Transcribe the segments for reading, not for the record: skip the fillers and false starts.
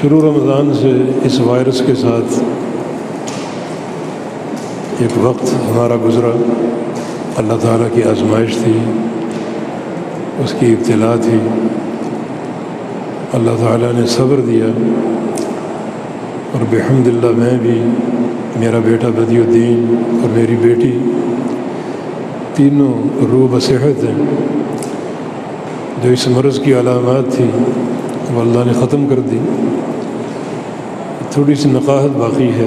شروع رمضان سے اس وائرس کے ساتھ ایک وقت ہمارا گزرا، اللہ تعالیٰ کی آزمائش تھی، اس کی ابتلا تھی۔ اللہ تعالیٰ نے صبر دیا، اور بحمد اللہ میں بھی، میرا بیٹا بدی الدین اور میری بیٹی تینوں روح بصحت ہیں۔ جو اس مرض کی علامات تھی وہ اللہ نے ختم کر دی۔ تھوڑی سی نقاہت باقی ہے،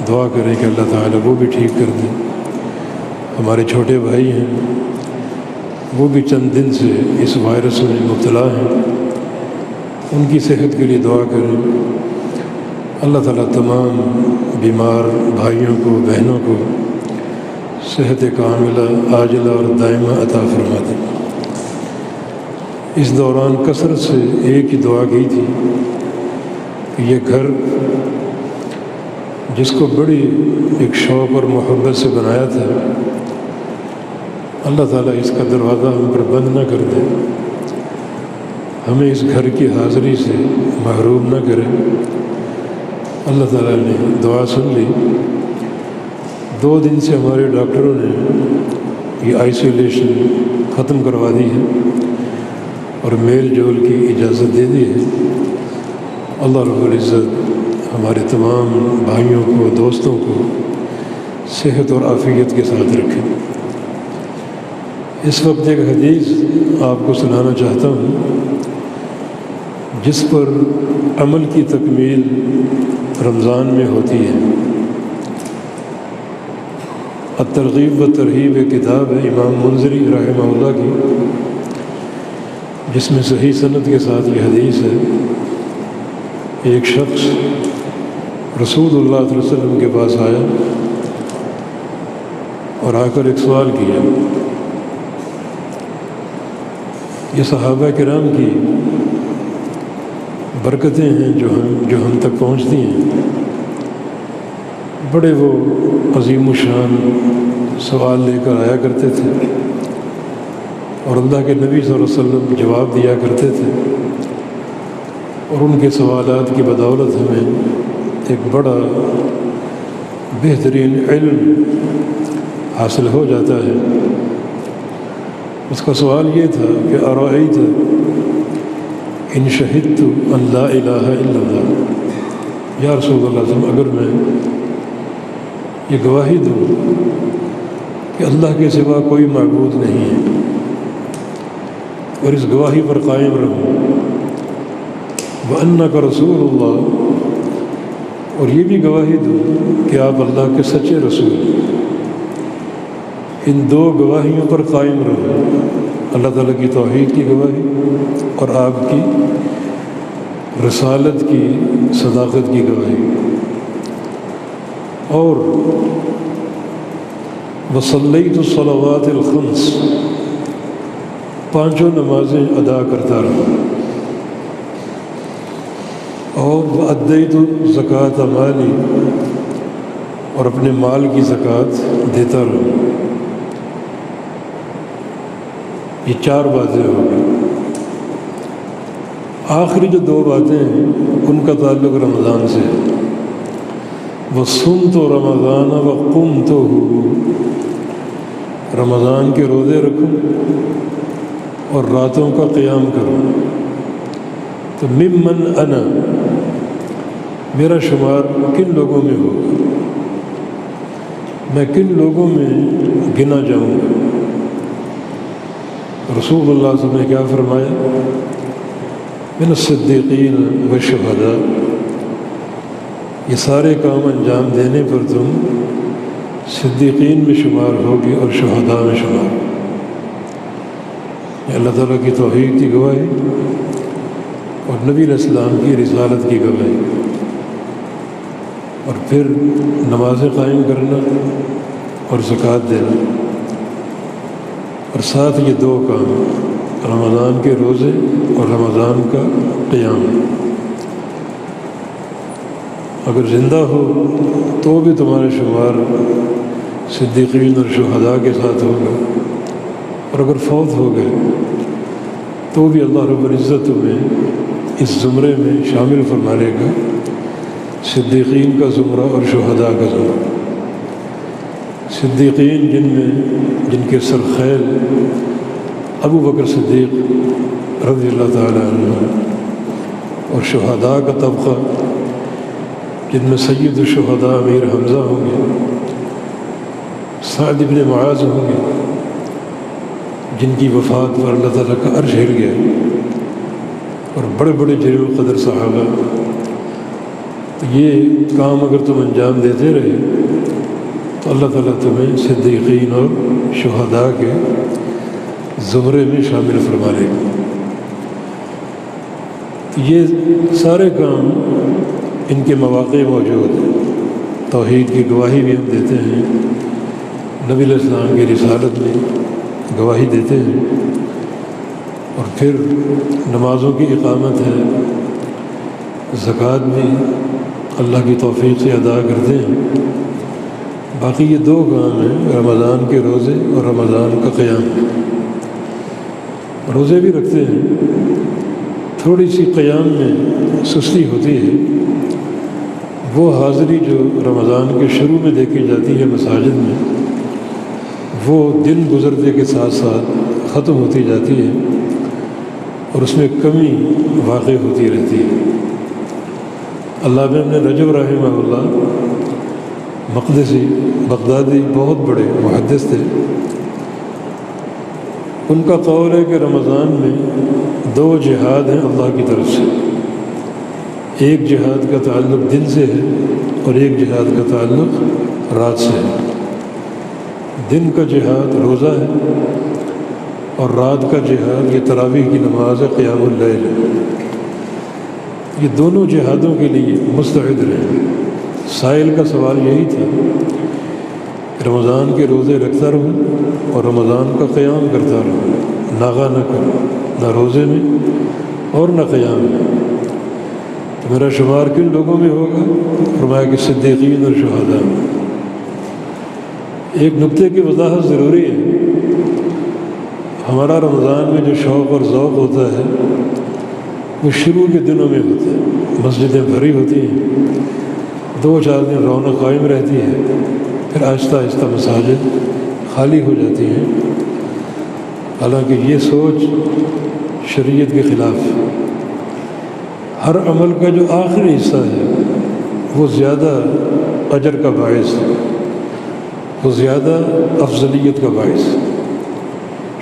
دعا کریں کہ اللہ تعالیٰ وہ بھی ٹھیک کر دے۔ ہمارے چھوٹے بھائی ہیں، وہ بھی چند دن سے اس وائرس میں مبتلا ہیں، ان کی صحت کے لیے دعا کریں۔ اللہ تعالیٰ تمام بیمار بھائیوں کو بہنوں کو صحت کاملہ عاجلہ اور دائمہ عطا فرما دے۔ اس دوران کثرت سے ایک ہی دعا کی تھی کہ یہ گھر جس کو بڑی ایک شوق اور محبت سے بنایا تھا، اللہ تعالیٰ اس کا دروازہ ہم پر بند نہ کر دے، ہمیں اس گھر کی حاضری سے محروم نہ کرے۔ اللہ تعالیٰ نے دعا سن لی۔ 2 دن سے ہمارے ڈاکٹروں نے یہ آئسولیشن ختم کروا دی ہے اور میل جول کی اجازت دے دی ہے۔ اللہ رب العزت ہمارے تمام بھائیوں کو، دوستوں کو صحت اور عافیت کے ساتھ رکھے۔ اس وقت ایک حدیث آپ کو سنانا چاہتا ہوں جس پر عمل کی تکمیل رمضان میں ہوتی ہے۔ الترغیب و ترہیب ایک کتاب ہے امام منذری رحمہ اللہ کی، جس میں صحیح سند کے ساتھ یہ حدیث ہے۔ ایک شخص رسول اللہ صلی اللہ علیہ وسلم کے پاس آیا اور آ کر ایک سوال کیا۔ یہ صحابہ کرام کی برکتیں ہیں جو ہم تک پہنچتی ہیں۔ بڑے وہ عظیم الشان سوال لے کر آیا کرتے تھے اور اللہ کے نبی صلی اللہ علیہ وسلم جواب دیا کرتے تھے، اور ان کے سوالات کی بدولت ہمیں ایک بڑا بہترین علم حاصل ہو جاتا ہے۔ اس کا سوال یہ تھا کہ ارأیت ان شہدت ان لا الہ الا اللہ، یا رسول اللہ صلی اللہ علیہ وسلم، اگر میں یہ گواہی دوں کہ اللہ کے سوا کوئی معبود نہیں ہے اور اس گواہی پر قائم رہوں وَأَنَّكَ رَسُولُ اللَّهِ، اور یہ بھی گواہی دوں کہ آپ اللہ کے سچے رسول ہیں، ان 2 گواہیوں پر قائم رہوں، اللہ تعالیٰ کی توحید کی گواہی اور آپ کی رسالت کی صداقت کی گواہی، اور وصلیت الصلوات الخمس، 5 نمازیں ادا کرتا رہا، اور وادیت زکوٰۃ مالی، اور اپنے مال کی زکوٰۃ دیتا رہا۔ یہ 4 باتیں ہو گئی۔ آخری جو 2 باتیں ہیں ان کا تعلق رمضان سے ہے۔ وَصُمْتُ رَمَضَانَ وَقُمْتُهُ، رمضان کے روزے رکھوں اور راتوں کا قیام کروں۔ تو ممن انا، میرا شمار کن لوگوں میں ہوگا، میں کن لوگوں میں گنا جاؤں گا۔ رسول اللہ صلی اللہ علیہ وسلم نے کیا فرمایا؟ من الصدیقین والشہداء، یہ سارے کام انجام دینے پر تم صدیقین میں شمار ہوگی اور شہداء میں شمار ہوگی۔ یہ اللہ تعالیٰ کی توحید کی گواہی اور نبی علیہ السلام کی رسالت کی گواہی، اور پھر نمازیں قائم کرنا اور زکوٰۃ دینا، اور ساتھ یہ 2 کام، رمضان کے روزے اور رمضان کا قیام۔ اگر زندہ ہو تو بھی تمہارا شمار صدیقین اور شہداء کے ساتھ ہوگا، اور اگر فوت ہو گئے تو بھی اللہ رب العزت تمہیں اس زمرے میں شامل فرمانے کا، صدیقین کا زمرہ اور شہداء کا زمرہ۔ صدیقین جن کے سرخیل ابو بکر صدیق رضی اللہ تعالیٰ عنہ، اور شہداء کا طبقہ جن میں سید الشہداء امیر حمزہ ہوں گے، سعد بن معاذ ہوں گے، جن کی وفات پر اللہ تعالیٰ کا عرش ہل گیا، اور بڑے بڑے جلیل القدر صحابہ۔ تو یہ کام اگر تم انجام دیتے رہے تو اللہ تعالیٰ تمہیں صدیقین اور شہداء کے زمرے میں شامل فرما لے گا۔ تو یہ سارے کام ان کے مواقع موجود ہیں۔ توحید کی گواہی بھی ہم دیتے ہیں، نبی علیہ السلام کی رسالت میں گواہی دیتے ہیں، اور پھر نمازوں کی اقامت ہے، زکوٰۃ بھی اللہ کی توفیق سے ادا کرتے ہیں۔ باقی یہ دو کام ہیں، رمضان کے روزے اور رمضان کا قیام۔ روزے بھی رکھتے ہیں، تھوڑی سی قیام میں سستی ہوتی ہے، وہ حاضری جو رمضان کے شروع میں دیکھی جاتی ہے مساجد میں، وہ دن گزرتے کے ساتھ ساتھ ختم ہوتی جاتی ہے، اور اس میں کمی واقع ہوتی رہتی ہے۔ علامہ ابن رجب رحمہ اللہ مقدسی بغدادی بہت بڑے محدث تھے، ان کا قول ہے کہ رمضان میں دو جہاد ہیں اللہ کی طرف سے، ایک جہاد کا تعلق دن سے ہے اور ایک جہاد کا تعلق رات سے ہے۔ دن کا جہاد روزہ ہے، اور رات کا جہاد یہ تراویح کی نماز ہے، قیام اللیل ہے۔ یہ دونوں جہادوں کے لیے مستعد رہیں۔ سائل کا سوال یہی تھا کہ رمضان کے روزے رکھتا رہوں اور رمضان کا قیام کرتا رہوں، ناغہ نہ کروں، نہ روزے میں اور نہ قیام میں، تو میرا شمار کن لوگوں میں ہوگا؟ فرمایا کہ صدیقین اور شہداء میں۔ ایک نقطے کی وضاحت ضروری ہے، ہمارا رمضان میں جو شوق اور ذوق ہوتا ہے وہ شروع کے دنوں میں ہوتا ہے، مسجدیں بھری ہوتی ہیں، 2-4 دن رونق قائم رہتی ہے، پھر آہستہ آہستہ مساجد خالی ہو جاتی ہیں۔ حالانکہ یہ سوچ شریعت کے خلاف ہے۔ ہر عمل کا جو آخری حصہ ہے وہ زیادہ اجر کا باعث ہے، وہ زیادہ افضلیت کا باعث ہے۔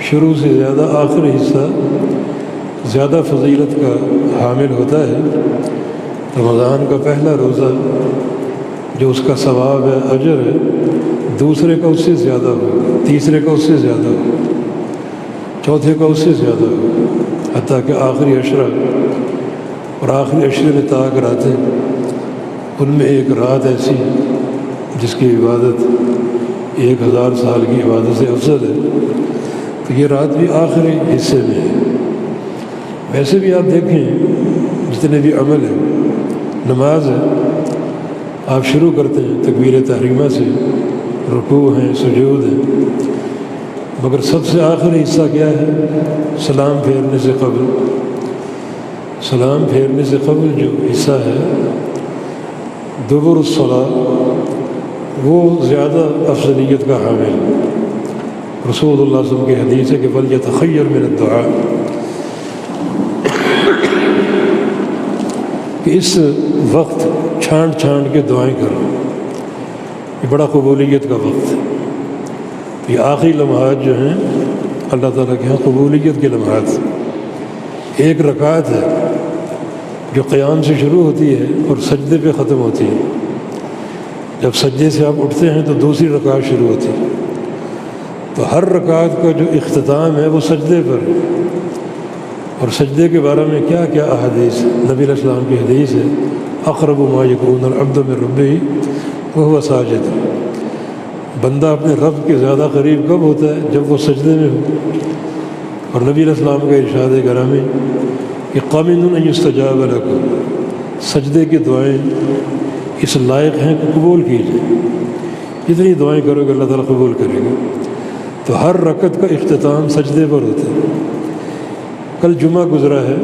شروع سے زیادہ آخری حصہ زیادہ فضیلت کا حامل ہوتا ہے۔ رمضان کا پہلا روزہ جو اس کا ثواب ہے، اجر ہے، دوسرے کا اس سے زیادہ ہو، تیسرے کا اس سے زیادہ ہو، چوتھے کا اس سے زیادہ ہو، حتیٰ کہ آخری عشرہ اور آخری عشرے میں طاق راتیں، ان میں ایک رات ایسی جس کی عبادت 1000 سال کی عبادت سے افضل ہے، تو یہ رات بھی آخری حصے میں ہے۔ ویسے بھی آپ دیکھیں جتنے بھی عمل ہیں، نماز ہے، آپ شروع کرتے ہیں تکبیر تحریمہ سے، رکوع ہیں، سجود ہیں، مگر سب سے آخری حصہ کیا ہے؟ سلام پھیرنے سے قبل۔ سلام پھیرنے سے قبل جو حصہ ہے دبر الصلاۃ، وہ زیادہ افضلیت کا حامل۔ رسول اللہ صلی اللہ علیہ وسلم کی حدیث ہے کہ فَلْيَتَخَيَّرْ مِنَ الدُّعَاء، کہ اس وقت چھانٹ کے دعائیں کرو، یہ بڑا قبولیت کا وقت ہے۔ یہ آخری لمحات جو ہیں اللہ تعالیٰ کے ہاں قبولیت کے لمحات، ایک رکعت ہے جو قیام سے شروع ہوتی ہے اور سجدے پہ ختم ہوتی ہے۔ جب سجدے سے آپ اٹھتے ہیں تو دوسری رکعت شروع ہوتی ہے، تو ہر رکعت کا جو اختتام ہے وہ سجدے پر ہے۔ اور سجدے کے بارے میں کیا کیا احادیث، نبی علیہ السلام کی حدیث ہے اقرب ما یکون العبد من ربہ وہو ساجد، بندہ اپنے رب کے زیادہ قریب کب ہوتا ہے؟ جب وہ سجدے میں ہو۔ اور نبی علیہ السلام کا ارشاد گرامی کہ قامن ان یستجاب لکم، سجدے کی دعائیں اس لائق ہیں کہ قبول کی جائیں، جتنی دعائیں کرو گے اللہ تعالیٰ قبول کرے گا۔ تو ہر رکعت کا اختتام سجدے پر ہوتا ہے۔ کل جمعہ گزرا ہے،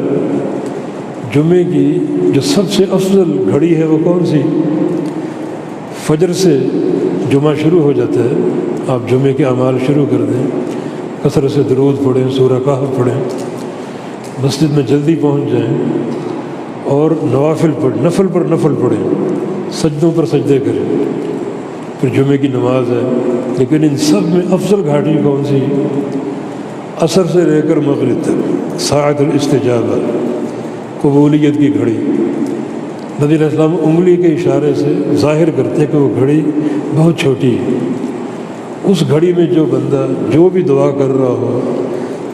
جمعے کی جو سب سے افضل گھڑی ہے وہ کون سی؟ فجر سے جمعہ شروع ہو جاتا ہے، آپ جمعے کے اعمال شروع کر دیں، کثرت سے درود پڑھیں، سورہ کہف پڑھیں، مسجد میں جلدی پہنچ جائیں اور نوافل پڑھیں، نفل پر نفل پڑھیں، سجدوں پر سجدے کریں، پھر جمعے کی نماز ہے۔ لیکن ان سب میں افضل گھاٹی کون سی؟ عصر سے لے کر مغرب تک، ساعۃ الاستجابہ، قبولیت کی گھڑی۔ نبی علیہ السلام انگلی کے اشارے سے ظاہر کرتے کہ وہ گھڑی بہت چھوٹی ہے۔ اس گھڑی میں جو بندہ جو بھی دعا کر رہا ہو،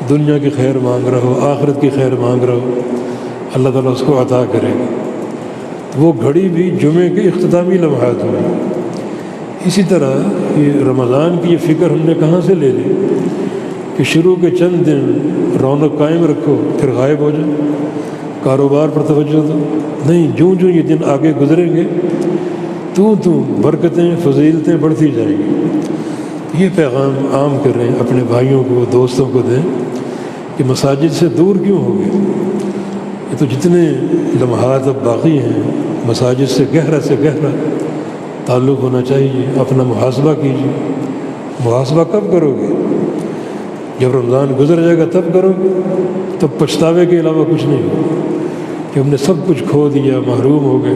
دنیا کی خیر مانگ رہا ہو، آخرت کی خیر مانگ رہا ہو، اللہ تعالیٰ اس کو عطا کرے گا۔ وہ گھڑی بھی جمعے کے اختتامی لمحات میں۔ اسی طرح یہ رمضان کی یہ فکر ہم نے کہاں سے لے لی کہ شروع کے چند دن رونق قائم رکھو پھر غائب ہو جائے، کاروبار پر توجہ دو۔ نہیں، جوں جوں یہ دن آگے گزریں گے تو برکتیں فضیلتیں بڑھتی جائیں گی۔ یہ پیغام عام کریں، اپنے بھائیوں کو، دوستوں کو دیں کہ مساجد سے دور کیوں ہو گئے؟ یہ تو جتنے لمحات اب باقی ہیں، مساجد سے گہرا تعلق ہونا چاہیے۔ اپنا محاسبہ کیجیے۔ محاسبہ کب کرو گے؟ جب رمضان گزر جائے گا تب کرو گے، تب پچھتاوے کے علاوہ کچھ نہیں ہوگا کہ ہم نے سب کچھ کھو دیا، محروم ہو گئے۔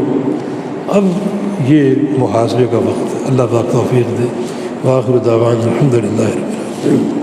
اب یہ محاسبے کا وقت ہے۔ اللہ پاک توفیق دے۔ وآخر دعوانا الحمدللہ رب العالمین۔